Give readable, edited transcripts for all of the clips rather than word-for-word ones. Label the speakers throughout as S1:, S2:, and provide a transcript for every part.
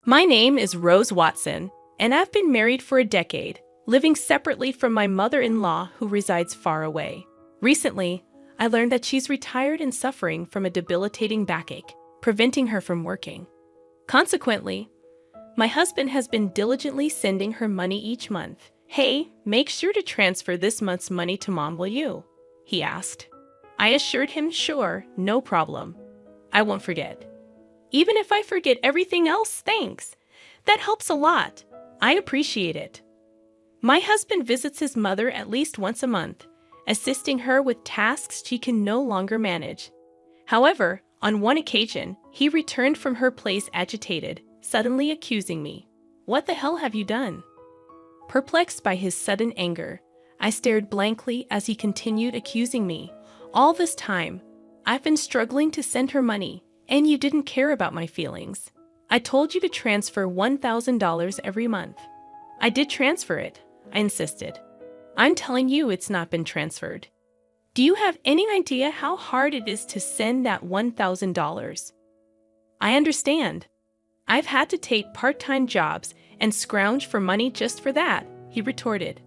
S1: My name is Rose Watson, and I've been married for a decade, living separately from my mother-in-law who resides far away. Recently, I learned that she's retired and suffering from a debilitating backache, preventing her from working. Consequently, my husband has been diligently sending her money each month. "Hey, make sure to transfer this month's money to Mom, will you?" he asked. I assured him, "Sure, no problem. I won't forget." "Even if I forget everything else, thanks. That helps a lot. I appreciate it." My husband visits his mother at least once a month, assisting her with tasks she can no longer manage. However, on one occasion, he returned from her place agitated, suddenly accusing me. "What the hell have you done?" Perplexed by his sudden anger, I stared blankly as he continued accusing me. "All this time, I've been struggling to send her money, and you didn't care about my feelings. I told you to transfer $1,000 every month." "I did transfer it," I insisted. "I'm telling you it's not been transferred. Do you have any idea how hard it is to send that $1,000? "I understand. I've had to take part-time jobs and scrounge for money just for that," he retorted.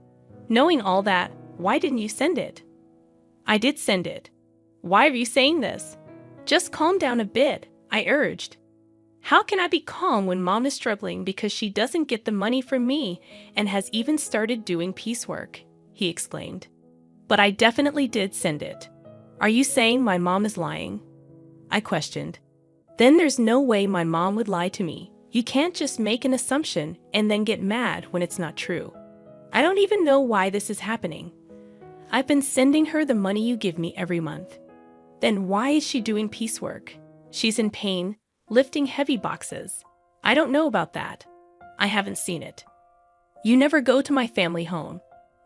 S1: "Knowing all that, why didn't you send it?" "I did send it." "Why are you saying this?" "Just calm down a bit," I urged. "How can I be calm when Mom is struggling because she doesn't get the money from me and has even started doing piecework?" he exclaimed. "But I definitely did send it." "Are you saying my mom is lying?" I questioned. "Then there's no way my mom would lie to me. You can't just make an assumption and then get mad when it's not true. I don't even know why this is happening. I've been sending her the money you give me every month. Then why is she doing piecework? She's in pain, lifting heavy boxes. I don't know about that. I haven't seen it. You never go to my family home.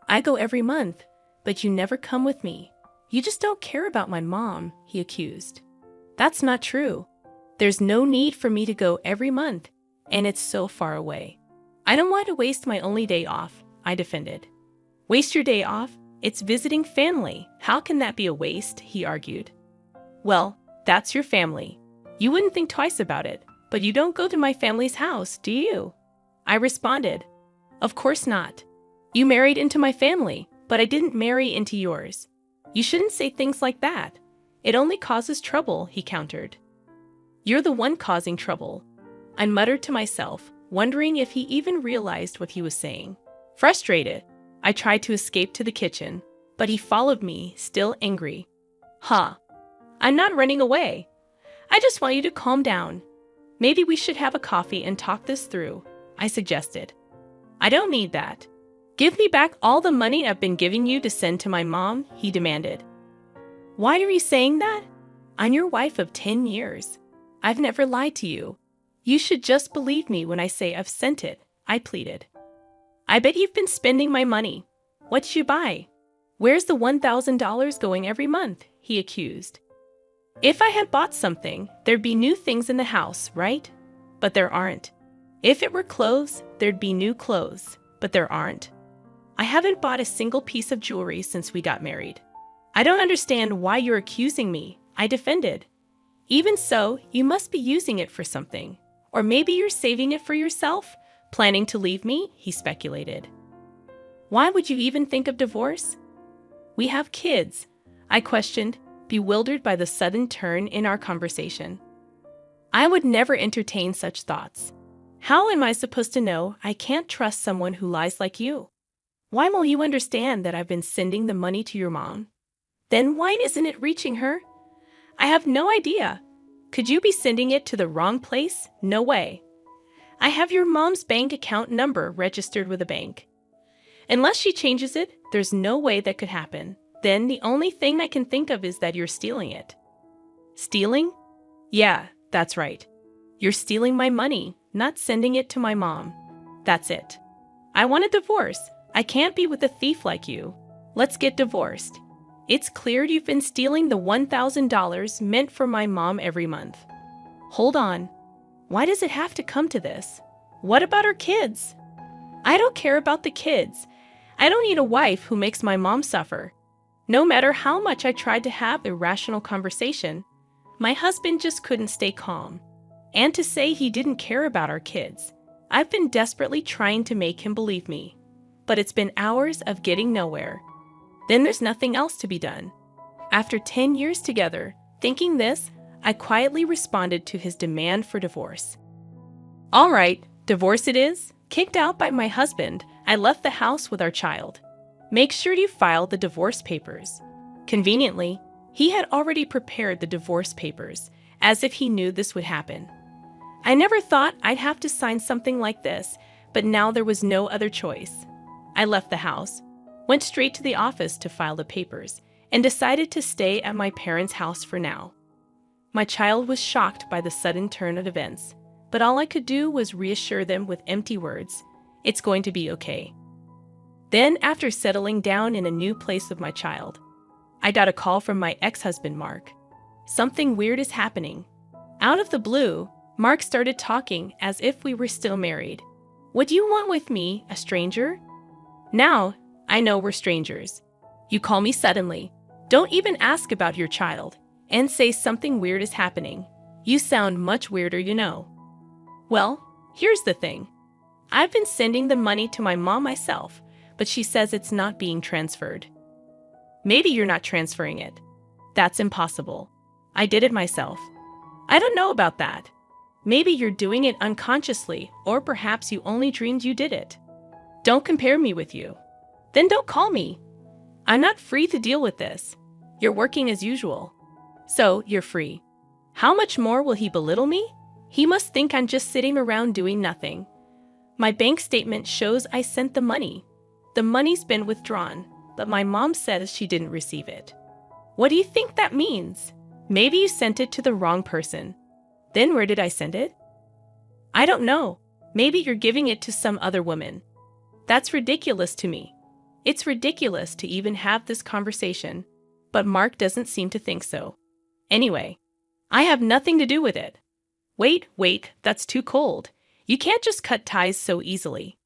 S1: I go every month, but you never come with me. You just don't care about my mom," he accused. "That's not true. There's no need for me to go every month, and it's so far away. I don't want to waste my only day off," I defended. "Waste your day off? It's visiting family. How can that be a waste?" he argued. "Well, that's your family. You wouldn't think twice about it, but you don't go to my family's house, do you?" I responded. "Of course not. You married into my family, but I didn't marry into yours. You shouldn't say things like that. It only causes trouble," he countered. "You're the one causing trouble," I muttered to myself, wondering if he even realized what he was saying. Frustrated, I tried to escape to the kitchen, but he followed me, still angry. "Huh. I'm not running away. I just want you to calm down. Maybe we should have a coffee and talk this through," I suggested. "I don't need that. Give me back all the money I've been giving you to send to my mom," he demanded. "Why are you saying that? I'm your wife of 10 years. I've never lied to you. You should just believe me when I say I've sent it," I pleaded. "I bet you've been spending my money. What'd you buy? Where's the $1,000 going every month?" he accused. "If I had bought something, there'd be new things in the house, right? But there aren't. If it were clothes, there'd be new clothes, but there aren't. I haven't bought a single piece of jewelry since we got married." "I don't understand why you're accusing me," I defended. "Even so, you must be using it for something. Or maybe you're saving it for yourself, planning to leave me," he speculated. "Why would you even think of divorce?" "We have kids," I questioned, bewildered by the sudden turn in our conversation. "I would never entertain such thoughts. How am I supposed to know I can't trust someone who lies like you? Why won't you understand that I've been sending the money to your mom? Then why isn't it reaching her? I have no idea. Could you be sending it to the wrong place? No way. I have your mom's bank account number registered with a bank. Unless she changes it, there's no way that could happen. Then the only thing I can think of is that you're stealing it." "Stealing? Yeah, that's right. You're stealing my money, not sending it to my mom. That's it. I want a divorce. I can't be with a thief like you. Let's get divorced. It's clear you've been stealing the $1,000 meant for my mom every month." "Hold on. Why does it have to come to this? What about her kids?" "I don't care about the kids. I don't need a wife who makes my mom suffer." No matter how much I tried to have a rational conversation, my husband just couldn't stay calm. and to say he didn't care about our kids. I've been desperately trying to make him believe me, but it's been hours of getting nowhere. Then there's nothing else to be done. After 10 years together, thinking this, I quietly responded to his demand for divorce. All right, divorce it is. Kicked out by my husband, I left the house with our child. Make sure you file the divorce papers. Conveniently, he had already prepared the divorce papers, as if he knew this would happen. I never thought I'd have to sign something like this, but now there was no other choice. I left the house, went straight to the office to file the papers, and decided to stay at my parents' house for now. My child was shocked by the sudden turn of events, but all I could do was reassure them with empty words, "It's going to be okay." Then, after settling down in a new place with my child, I got a call from my ex-husband, Mark. Something weird is happening. Out of the blue, Mark started talking as if we were still married. "What do you want with me, a stranger?" "Now, I know we're strangers. You call me suddenly. Don't even ask about your child, and say something weird is happening. You sound much weirder, you know." Well, here's the thing. I've been sending the money to my mom myself, but she says it's not being transferred. Maybe you're not transferring it. That's impossible. I did it myself. I don't know about that. Maybe you're doing it unconsciously, or perhaps you only dreamed you did it. Don't compare me with you. Then don't call me. I'm not free to deal with this. You're working as usual. So, you're free. How much more will he belittle me? He must think I'm just sitting around doing nothing. My bank statement shows I sent the money. The money's been withdrawn, but my mom says she didn't receive it. What do you think that means? Maybe you sent it to the wrong person. Then where did I send it? I don't know. Maybe you're giving it to some other woman. That's ridiculous to me. It's ridiculous to even have this conversation, but Mark doesn't seem to think so. Anyway, I have nothing to do with it. Wait, that's too cold. You can't just cut ties so easily.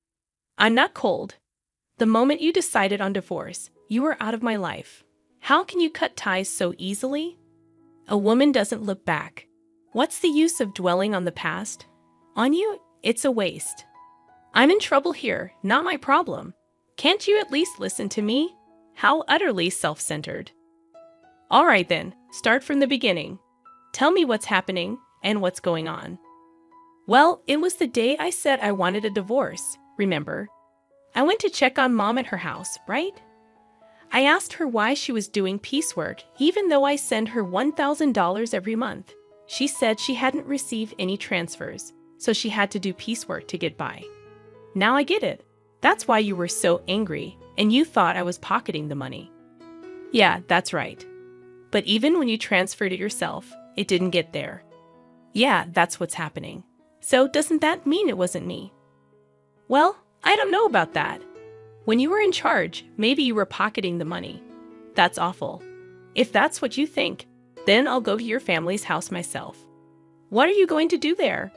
S1: I'm not cold. The moment you decided on divorce, you were out of my life. How can you cut ties so easily? A woman doesn't look back. What's the use of dwelling on the past? On you, it's a waste. I'm in trouble here, not my problem. Can't you at least listen to me? How utterly self-centered. All right then, start from the beginning. Tell me what's happening and what's going on. Well, it was the day I said I wanted a divorce, remember? I went to check on Mom at her house, right? I asked her why she was doing piecework, even though I send her $1,000 every month. She said she hadn't received any transfers, so she had to do piecework to get by. Now I get it. That's why you were so angry, and you thought I was pocketing the money. Yeah, that's right. But even when you transferred it yourself, it didn't get there. Yeah, that's what's happening. So doesn't that mean it wasn't me? Well, I don't know about that. When you were in charge, maybe you were pocketing the money. That's awful. If that's what you think, then I'll go to your family's house myself. What are you going to do there?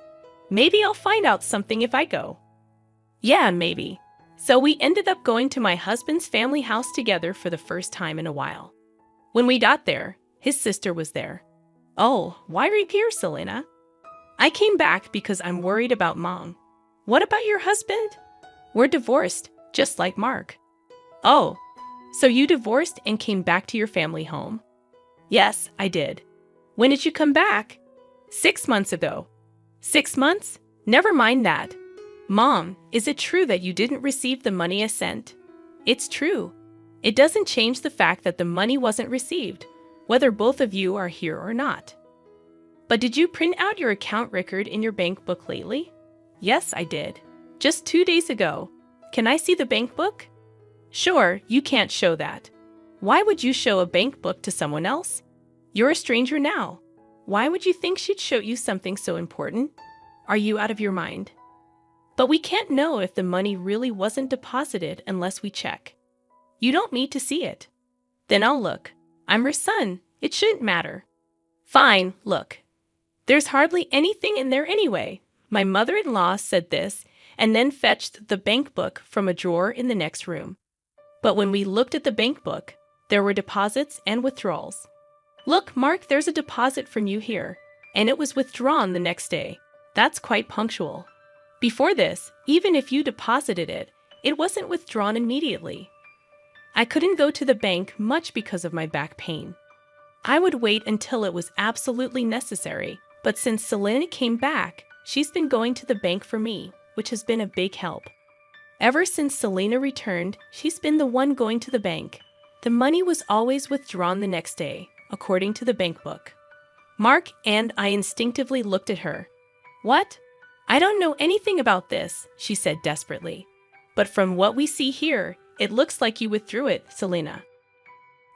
S1: Maybe I'll find out something if I go. Yeah, maybe. So we ended up going to my husband's family house together for the first time in a while. When we got there, his sister was there. Oh, why are you here, Selena? I came back because I'm worried about Mom. What about your husband? We're divorced, just like Mark. Oh, so you divorced and came back to your family home? Yes, I did. When did you come back? 6 months ago. 6 months? Never mind that. Mom, is it true that you didn't receive the money I sent? It's true. It doesn't change the fact that the money wasn't received, whether both of you are here or not. But did you print out your account record in your bank book lately? Yes, I did. Just 2 days ago. Can I see the bank book? Sure, you can't show that. Why would you show a bank book to someone else? You're a stranger now. Why would you think she'd show you something so important? Are you out of your mind? But we can't know if the money really wasn't deposited unless we check. You don't need to see it. Then I'll look. I'm her son. It shouldn't matter. Fine, look. There's hardly anything in there anyway. My mother-in-law said this and then fetched the bank book from a drawer in the next room. But when we looked at the bank book, there were deposits and withdrawals. Look, Mark, there's a deposit from you here. and it was withdrawn the next day. That's quite punctual. Before this, even if you deposited it, it wasn't withdrawn immediately. I couldn't go to the bank much because of my back pain. I would wait until it was absolutely necessary, but since Selena came back, she's been going to the bank for me, which has been a big help. Ever since Selena returned, she's been the one going to the bank. The money was always withdrawn the next day, according to the bank book. Mark and I instinctively looked at her. What? I don't know anything about this, she said desperately. But from what we see here, it looks like you withdrew it, Selena.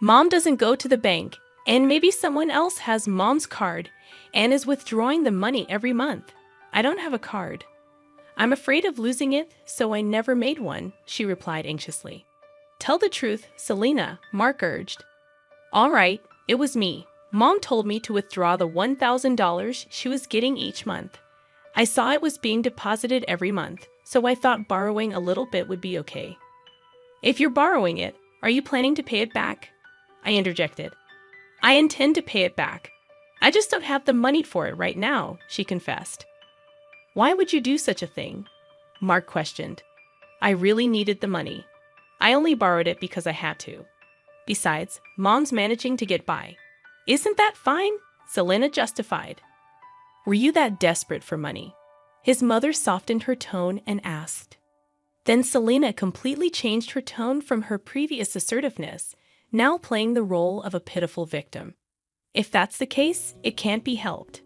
S1: Mom doesn't go to the bank, and maybe someone else has Mom's card and is withdrawing the money every month. I don't have a card. I'm afraid of losing it, so I never made one, she replied anxiously. Tell the truth, Selena, Mark urged. All right, it was me. Mom told me to withdraw the $1,000 she was getting each month. I saw it was being deposited every month, so I thought borrowing a little bit would be okay. If you're borrowing it, are you planning to pay it back? I interjected. I intend to pay it back. I just don't have the money for it right now, she confessed. Why would you do such a thing? Mark questioned. I really needed the money. I only borrowed it because I had to. Besides, Mom's managing to get by. Isn't that fine? Selena justified. Were you that desperate for money? His mother softened her tone and asked. Then Selena completely changed her tone from her previous assertiveness, now playing the role of a pitiful victim. If that's the case, it can't be helped.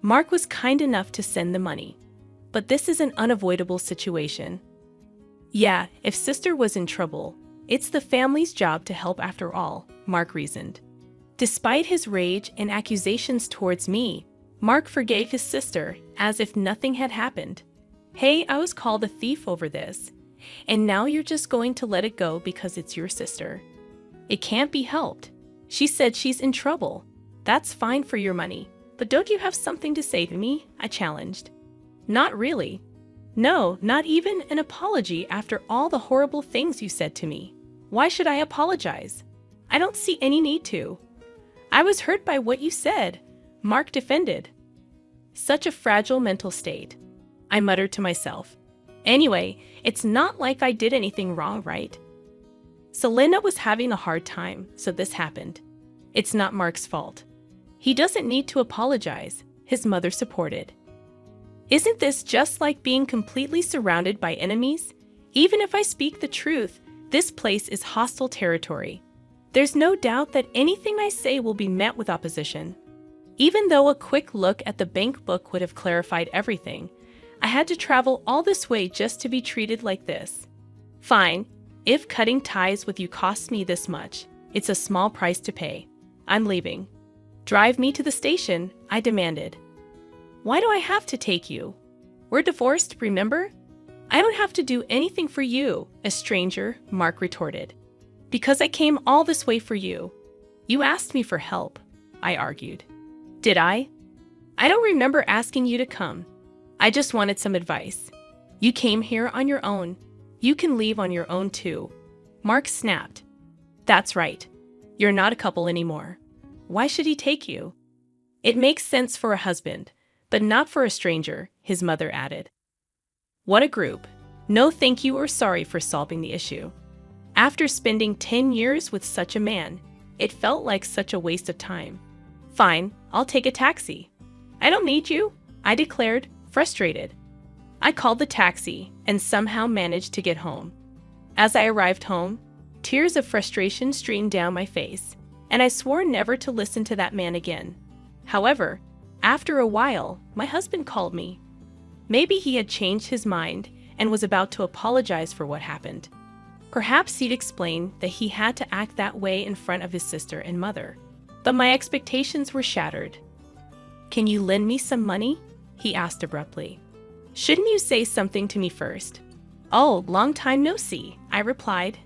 S1: Mark was kind enough to send the money, but this is an unavoidable situation. Yeah, if sister was in trouble, it's the family's job to help after all, Mark reasoned. Despite his rage and accusations towards me, Mark forgave his sister as if nothing had happened. Hey, I was called a thief over this, and now you're just going to let it go because it's your sister. It can't be helped. She said she's in trouble. That's fine for your money, but don't you have something to say to me? I challenged. Not really. No, not even an apology after all the horrible things you said to me. Why should I apologize? I don't see any need to. I was hurt by what you said, Mark defended. Such a fragile mental state, I muttered to myself. Anyway, it's not like I did anything wrong, right? Selena was having a hard time, so this happened. It's not Mark's fault. He doesn't need to apologize, his mother supported. Isn't this just like being completely surrounded by enemies? Even if I speak the truth, this place is hostile territory. There's no doubt that anything I say will be met with opposition. Even though a quick look at the bank book would have clarified everything, I had to travel all this way just to be treated like this. Fine, if cutting ties with you costs me this much, it's a small price to pay. I'm leaving. Drive me to the station, I demanded. Why do I have to take you? We're divorced, remember? I don't have to do anything for you, a stranger, Mark retorted. Because I came all this way for you. You asked me for help, I argued. Did I? I don't remember asking you to come. I just wanted some advice. You came here on your own. You can leave on your own too. Mark snapped. That's right. You're not a couple anymore. Why should he take you? It makes sense for a husband, but not for a stranger, his mother added. What a group. No thank you or sorry for solving the issue. After spending 10 years with such a man, it felt like such a waste of time. Fine, I'll take a taxi. I don't need you, I declared, frustrated. I called the taxi and somehow managed to get home. As I arrived home, tears of frustration streamed down my face, and I swore never to listen to that man again. However, after a while, my husband called me. Maybe he had changed his mind and was about to apologize for what happened. Perhaps he'd explain that he had to act that way in front of his sister and mother. But my expectations were shattered. Can you lend me some money? He asked abruptly. Shouldn't you say something to me first? Oh, long time no see, I replied.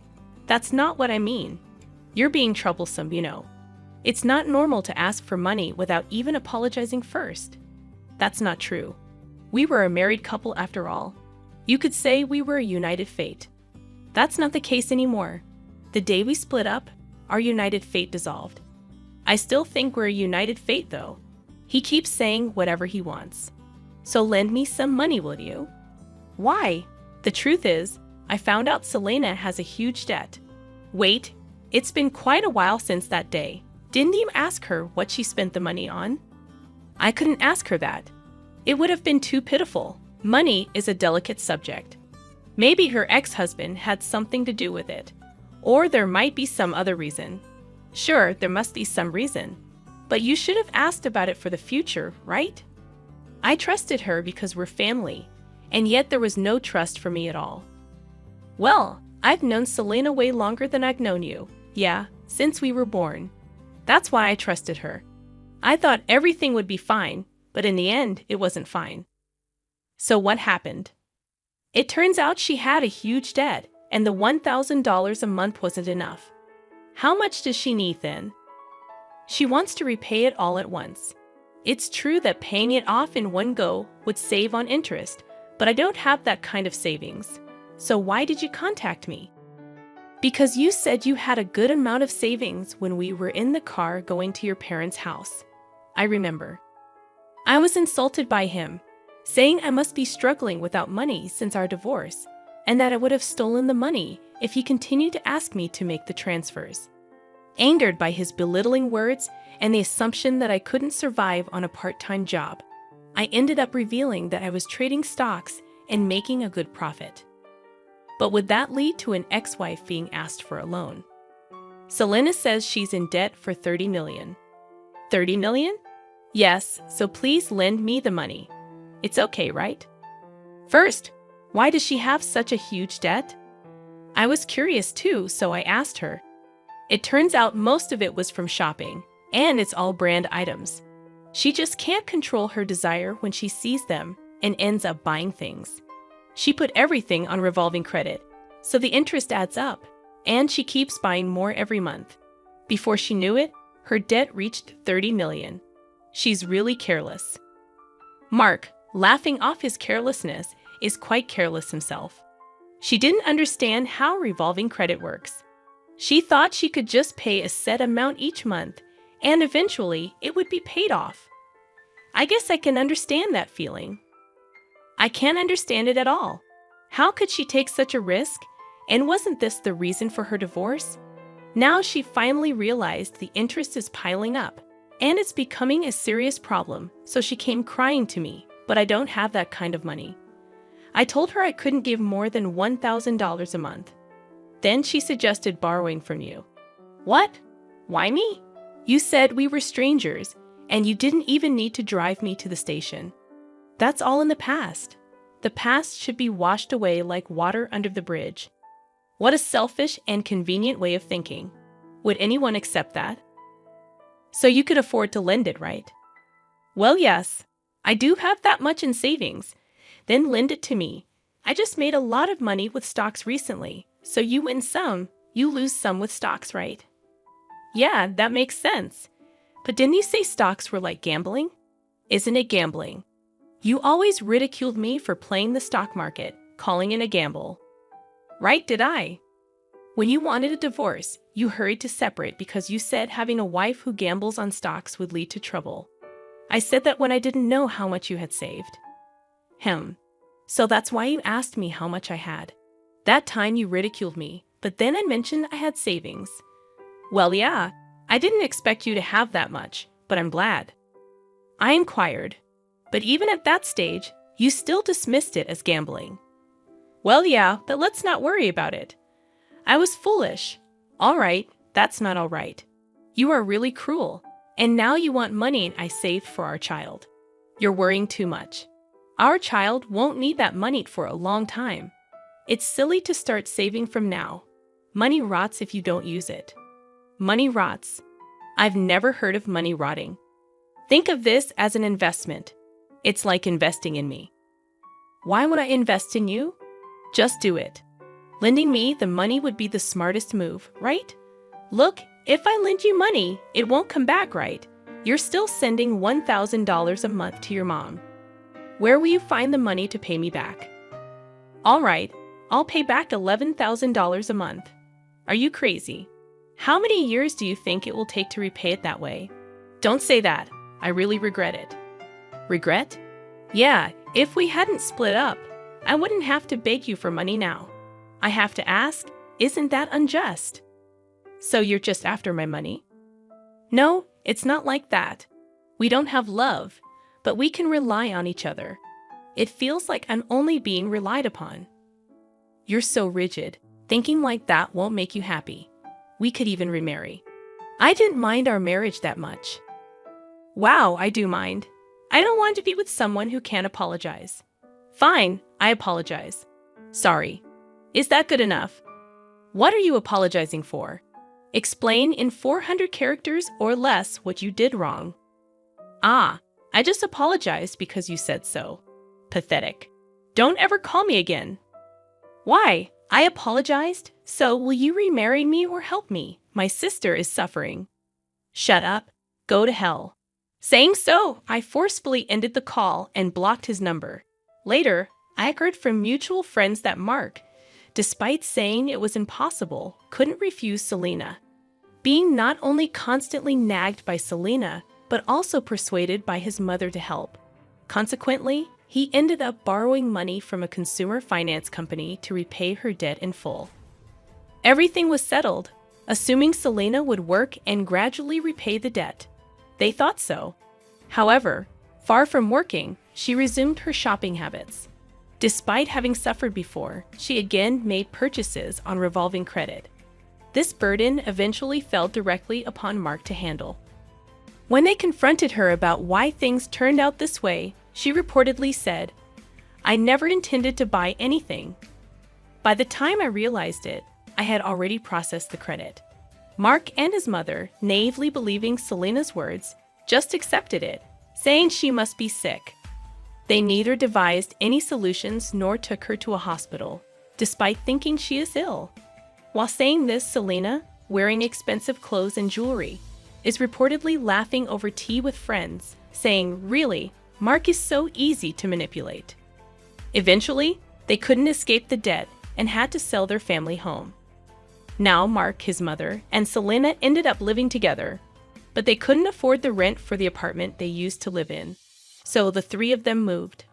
S1: That's not what I mean. You're being troublesome, you know. It's not normal to ask for money without even apologizing first. That's not true. We were a married couple after all. You could say we were a united fate. That's not the case anymore. The day we split up, our united fate dissolved. I still think we're a united fate, though. He keeps saying whatever he wants. So lend me some money, will you? Why? The truth is, I found out Selena has a huge debt. Wait, it's been quite a while since that day. Didn't you ask her what she spent the money on? I couldn't ask her that. It would have been too pitiful. Money is a delicate subject. Maybe her ex-husband had something to do with it. Or there might be some other reason. Sure, there must be some reason. But you should have asked about it for the future, right? I trusted her because we're family, and yet there was no trust for me at all. Well, I've known Selena way longer than I've known you. Yeah, since we were born. That's why I trusted her. I thought everything would be fine, but in the end, it wasn't fine. So what happened? It turns out she had a huge debt, and the $1,000 a month wasn't enough. How much does she need then? She wants to repay it all at once. It's true that paying it off in one go would save on interest, but I don't have that kind of savings. So why did you contact me? Because you said you had a good amount of savings when we were in the car going to your parents' house. I remember. I was insulted by him, saying I must be struggling without money since our divorce, and that I would have stolen the money if he continued to ask me to make the transfers. Angered by his belittling words and the assumption that I couldn't survive on a part-time job, I ended up revealing that I was trading stocks and making a good profit. But would that lead to an ex-wife being asked for a loan? Selena says she's in debt for $30 million. $30 million? Yes, so please lend me the money. It's okay, right? First, why does she have such a huge debt? I was curious too, so I asked her. It turns out most of it was from shopping, and it's all brand items. She just can't control her desire when she sees them and ends up buying things. She put everything on revolving credit, so the interest adds up, and she keeps buying more every month. Before she knew it, her debt reached $30 million. She's really careless. Mark, laughing off his carelessness, is quite careless himself. She didn't understand how revolving credit works. She thought she could just pay a set amount each month, and eventually it would be paid off. I guess I can understand that feeling. I can't understand it at all. How could she take such a risk? And wasn't this the reason for her divorce? Now she finally realized the interest is piling up, and it's becoming a serious problem, so she came crying to me, but I don't have that kind of money. I told her I couldn't give more than $1,000 a month. Then she suggested borrowing from you. What? Why me? You said we were strangers, and you didn't even need to drive me to the station. That's all in the past. The past should be washed away like water under the bridge. What a selfish and convenient way of thinking. Would anyone accept that? So you could afford to lend it, right? Well, yes. I do have that much in savings. Then lend it to me. I just made a lot of money with stocks recently, so you win some, you lose some with stocks, right? Yeah, that makes sense. But didn't you say stocks were like gambling? Isn't it gambling? You always ridiculed me for playing the stock market, calling it a gamble. Right, did I? When you wanted a divorce, you hurried to separate because you said having a wife who gambles on stocks would lead to trouble. I said that when I didn't know how much you had saved. So that's why you asked me how much I had. That time you ridiculed me, but then I mentioned I had savings. Well, yeah, I didn't expect you to have that much, but I'm glad. I inquired, but even at that stage, you still dismissed it as gambling. Well, yeah, but let's not worry about it. I was foolish. All right, that's not all right. You are really cruel, and now you want money I saved for our child. You're worrying too much. Our child won't need that money for a long time. It's silly to start saving from now. Money rots if you don't use it. Money rots. I've never heard of money rotting. Think of this as an investment. It's like investing in me. Why would I invest in you? Just do it. Lending me the money would be the smartest move, right? Look, if I lend you money, it won't come back, right? You're still sending $1,000 a month to your mom. Where will you find the money to pay me back? All right, I'll pay back $11,000 a month. Are you crazy? How many years do you think it will take to repay it that way? Don't say that. I really regret it. Regret? Yeah, if we hadn't split up, I wouldn't have to beg you for money now. I have to ask, isn't that unjust? So you're just after my money? No, it's not like that. We don't have love, but we can rely on each other. It feels like I'm only being relied upon. You're so rigid. Thinking like that won't make you happy. We could even remarry. I didn't mind our marriage that much. Wow, I do mind. I don't want to be with someone who can't apologize. Fine, I apologize. Sorry. Is that good enough? What are you apologizing for? Explain in 400 characters or less what you did wrong. Ah, I just apologized because you said so. Pathetic. Don't ever call me again. Why? I apologized, so will you remarry me or help me? My sister is suffering. Shut up. Go to hell. Saying so, I forcefully ended the call and blocked his number. Later, I heard from mutual friends that Mark, despite saying it was impossible, couldn't refuse Selena. Being not only constantly nagged by Selena, but also persuaded by his mother to help. Consequently, he ended up borrowing money from a consumer finance company to repay her debt in full. Everything was settled, assuming Selena would work and gradually repay the debt. They thought so. However, far from working, she resumed her shopping habits. Despite having suffered before, she again made purchases on revolving credit. This burden eventually fell directly upon Mark to handle. When they confronted her about why things turned out this way, she reportedly said, "I never intended to buy anything." By the time I realized it, I had already processed the credit. Mark and his mother, naively believing Selena's words, just accepted it, saying she must be sick. They neither devised any solutions nor took her to a hospital, despite thinking she is ill. While saying this, Selena, wearing expensive clothes and jewelry, is reportedly laughing over tea with friends, saying, "Really, Mark is so easy to manipulate." Eventually, they couldn't escape the debt and had to sell their family home. Now Mark, his mother, and Selena ended up living together, but they couldn't afford the rent for the apartment they used to live in. So the three of them moved.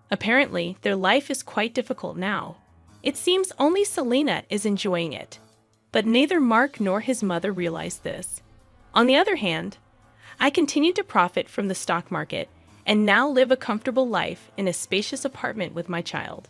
S1: Apparently, their life is quite difficult now. It seems only Selena is enjoying it. But neither Mark nor his mother realized this. On the other hand, I continued to profit from the stock market and now live a comfortable life in a spacious apartment with my child.